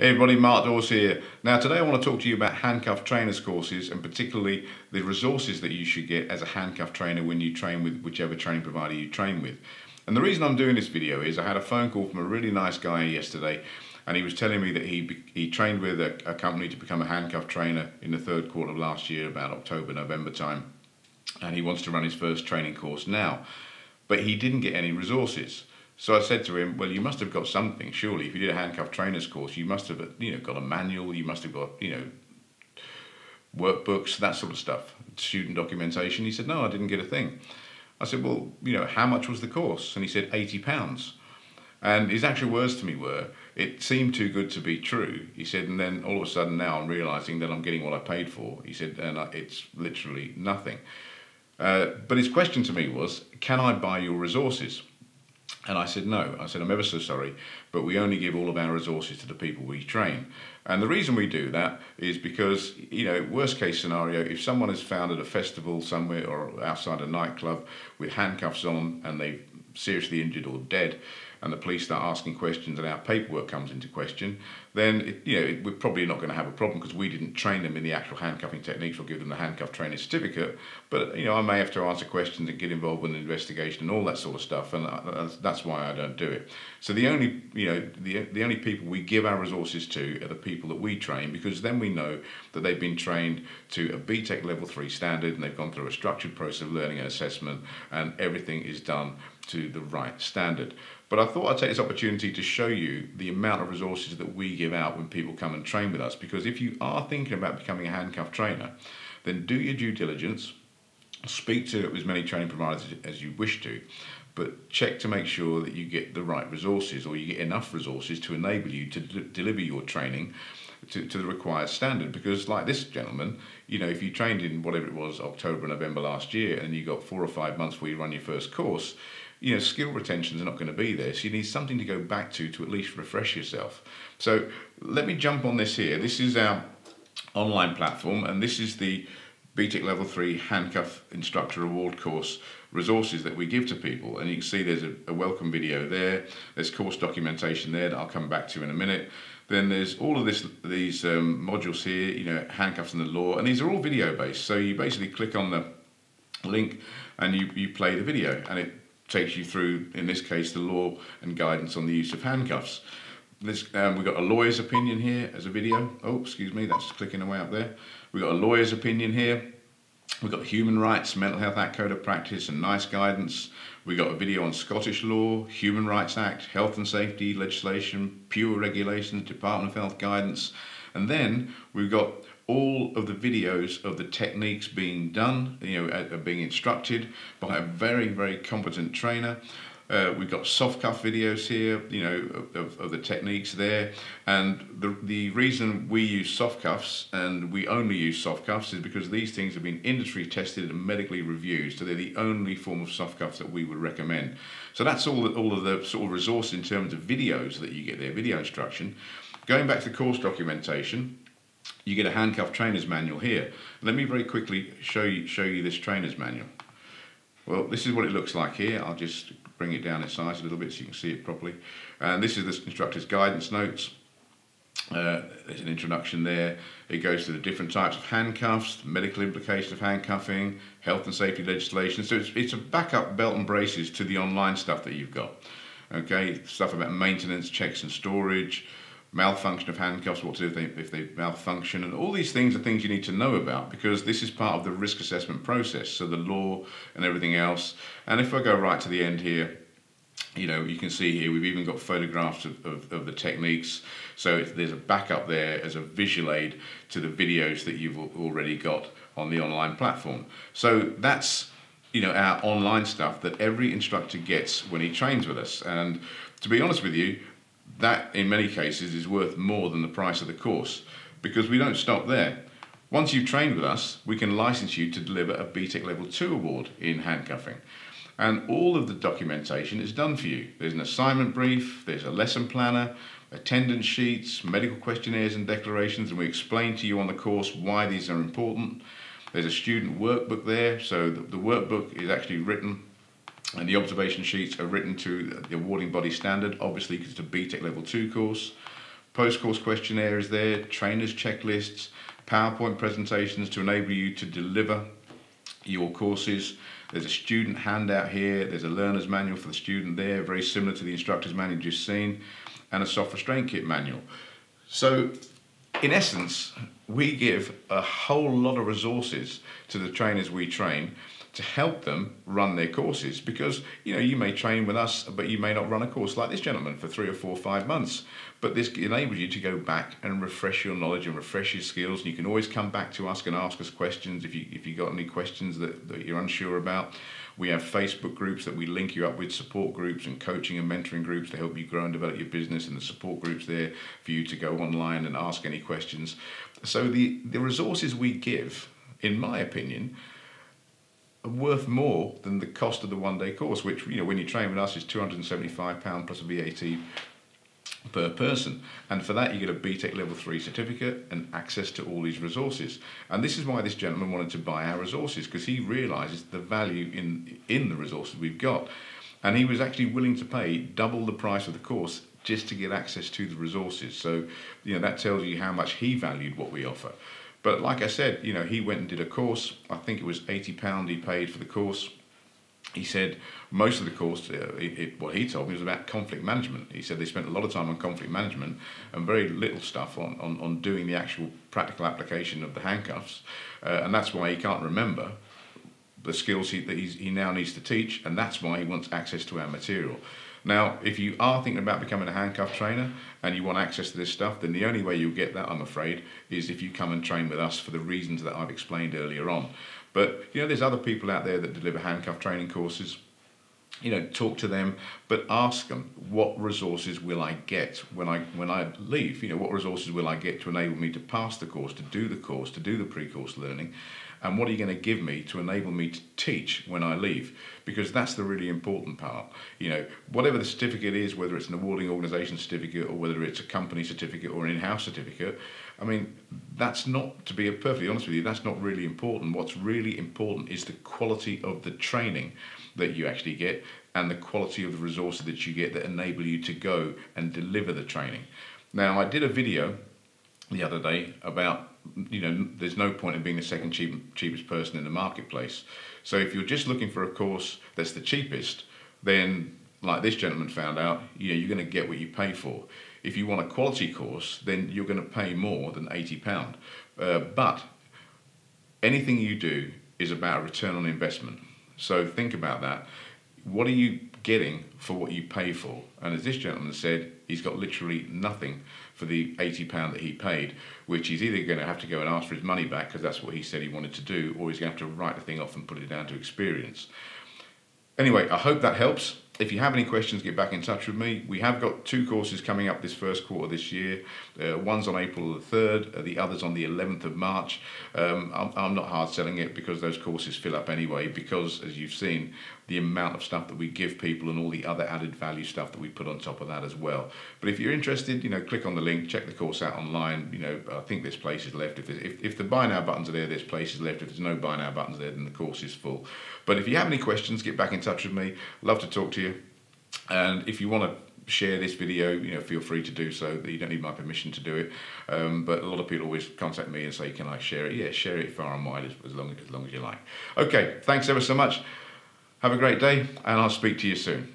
Hey everybody, Mark Dawes here. Now today I want to talk to you about handcuff trainers courses and particularly the resources that you should get as a handcuff trainer when you train with whichever training provider you train with. And the reason I'm doing this video is I had a phone call from a really nice guy yesterday and he was telling me that he trained with a company to become a handcuff trainer in the third quarter of last year, about October, November time. And he wants to run his first training course now, but he didn't get any resources. So I said to him, well, you must have got something, surely. If you did a handcuff trainer's course, you must have, got a manual, you must have got, workbooks, that sort of stuff, student documentation. He said, no, I didn't get a thing. I said, well, how much was the course? And he said, £80. And his actual words to me were, it seemed too good to be true. He said, and then all of a sudden now I'm realizing that I'm getting what I paid for. He said, and it's literally nothing. But his question to me was, can I buy your resources? And I said, no. I said, I'm ever so sorry, but we only give all of our resources to the people we train. And the reason we do that is because, worst case scenario, if someone has found at a festival somewhere or outside a nightclub with handcuffs on and they've seriously injured or dead, and the police start asking questions and our paperwork comes into question, then we're probably not going to have a problem because we didn't train them in the actual handcuffing techniques or give them the handcuff training certificate. But I may have to answer questions and get involved in an investigation and all that sort of stuff, and that's why I don't do it. So the only the only people we give our resources to are the people that we train, because then we know that they've been trained to a BTEC level 3 standard and they've gone through a structured process of learning and assessment, and everything is done to the right standard. But I thought I'd take this opportunity to show you the amount of resources that we give out when people come and train with us, because if you are thinking about becoming a handcuff trainer, then do your due diligence, speak to as many training providers as you wish to, but check to make sure that you get the right resources, or you get enough resources to enable you to deliver your training to the required standard. Because like this gentleman, if you trained in whatever it was, October, November last year, and you got 4 or 5 months before you run your first course, skill retentions are not going to be there. So you need something to go back to at least refresh yourself. So let me jump on this here. This is our online platform, and this is the BTEC Level 3 Handcuff Instructor Award Course resources that we give to people. And you can see there's a welcome video there. There's course documentation there that I'll come back to in a minute. Then there's all of these modules here, handcuffs and the law, and these are all video based. So you basically click on the link and you play the video, and it takes you through, in this case, the law and guidance on the use of handcuffs. We've got a lawyer's opinion here as a video. Oh, excuse me, that's clicking away up there. We've got a lawyer's opinion here. We've got Human Rights, Mental Health Act Code of Practice and NICE guidance. We've got a video on Scottish law, Human Rights Act, health and safety legislation, pure regulations, Department of Health guidance. And then we've got all of the videos of the techniques being done, being instructed by a very, very competent trainer. We've got soft cuff videos here, of the techniques there. And the reason we use soft cuffs, and we only use soft cuffs, is because these things have been industry tested and medically reviewed. So they're the only form of soft cuffs that we would recommend. So that's all of the sort of resource in terms of videos that you get there, video instruction. Going back to course documentation, you get a handcuff trainer's manual here. Let me very quickly show you this trainer's manual. Well, this is what it looks like here. I'll just bring it down in size a little bit so you can see it properly. And this is the instructor's guidance notes. There's an introduction there. It goes through the different types of handcuffs, the medical implications of handcuffing, health and safety legislation. So it's a backup belt and braces to the online stuff that you've got. Okay, stuff about maintenance, checks and storage, malfunction of handcuffs, what to do if they malfunction, and all these things are things you need to know about, because this is part of the risk assessment process, so the law and everything else. And if I go right to the end here, you can see here we've even got photographs of the techniques, so there's a backup there as a visual aid to the videos that you've already got on the online platform. So that's our online stuff that every instructor gets when he trains with us. And to be honest with you, that in many cases is worth more than the price of the course, because we don't stop there. Once you've trained with us, we can license you to deliver a BTEC Level 2 award in handcuffing. And all of the documentation is done for you. There's an assignment brief, there's a lesson planner, attendance sheets, medical questionnaires and declarations, and we explain to you on the course why these are important. There's a student workbook there, so the workbook is actually written and the observation sheets are written to the awarding body standard, obviously because it's a BTEC Level 2 course. Post-course questionnaire is there, trainers checklists, PowerPoint presentations to enable you to deliver your courses. There's a student handout here, there's a learner's manual for the student there, very similar to the instructor's manual you've just seen, and a soft restraint kit manual. So in essence, we give a whole lot of resources to the trainers we train to help them run their courses, because you may train with us but you may not run a course like this gentleman for 3 or 4 or 5 months, but this enables you to go back and refresh your knowledge and refresh your skills. And you can always come back to us and ask us questions if you got any questions that you're unsure about. We have Facebook groups that we link you up with, support groups and coaching and mentoring groups to help you grow and develop your business, and the support groups there for you to go online and ask any questions. So the resources we give, in my opinion, are worth more than the cost of the one-day course, which when you train with us is £275 plus a VAT per person, and for that you get a BTEC level 3 certificate and access to all these resources. And this is why this gentleman wanted to buy our resources, because he realizes the value in the resources we've got, and he was actually willing to pay double the price of the course just to get access to the resources. So that tells you how much he valued what we offer. But like I said, he went and did a course. I think it was £80 he paid for the course. He said most of the course, what he told me, was about conflict management. He said they spent a lot of time on conflict management and very little stuff on doing the actual practical application of the handcuffs. And that's why he can't remember the skills that he now needs to teach, and that's why he wants access to our material. Now, if you are thinking about becoming a handcuff trainer and you want access to this stuff, then the only way you'll get that, I'm afraid, is if you come and train with us for the reasons that I've explained earlier on. But there's other people out there that deliver handcuff training courses. Talk to them, but ask them, what resources will I get when I leave? What resources will I get to enable me to pass the course, to do the pre-course learning? And what are you going to give me to enable me to teach when I leave? Because that's the really important part. Whatever the certificate is, whether it's an awarding organisation certificate or whether it's a company certificate or an in-house certificate, that's not, to be perfectly honest with you, that's not really important. What's really important is the quality of the training that you actually get and the quality of the resources that you get that enable you to go and deliver the training. Now, I did a video the other day about there's no point in being the second cheapest person in the marketplace. So if you're just looking for a course that's the cheapest, then like this gentleman found out, you're going to get what you pay for. If you want a quality course, then you're going to pay more than £80. But anything you do is about a return on investment. So think about that. What are you getting for what you pay for? And as this gentleman said, he's got literally nothing for the £80 that he paid, which he's either going to have to go and ask for his money back, because that's what he said he wanted to do, or he's going to have to write the thing off and put it down to experience. Anyway, I hope that helps. If you have any questions, get back in touch with me. We have got 2 courses coming up this first quarter this year. One's on April the 3rd, the other's on the 11th of March. I'm not hard selling it because those courses fill up anyway, because as you've seen, the amount of stuff that we give people and all the other added value stuff that we put on top of that as well. But if you're interested, click on the link, check the course out online. I think there's places left. If the buy now buttons are there, there's places left. If there's no buy now buttons there, then the course is full. But if you have any questions, get back in touch with me. Love to talk to you. And if you want to share this video, feel free to do so. You don't need my permission to do it. But a lot of people always contact me and say, can I share it? Yeah, share it far and wide as long as you like. Okay, thanks ever so much. Have a great day, and I'll speak to you soon.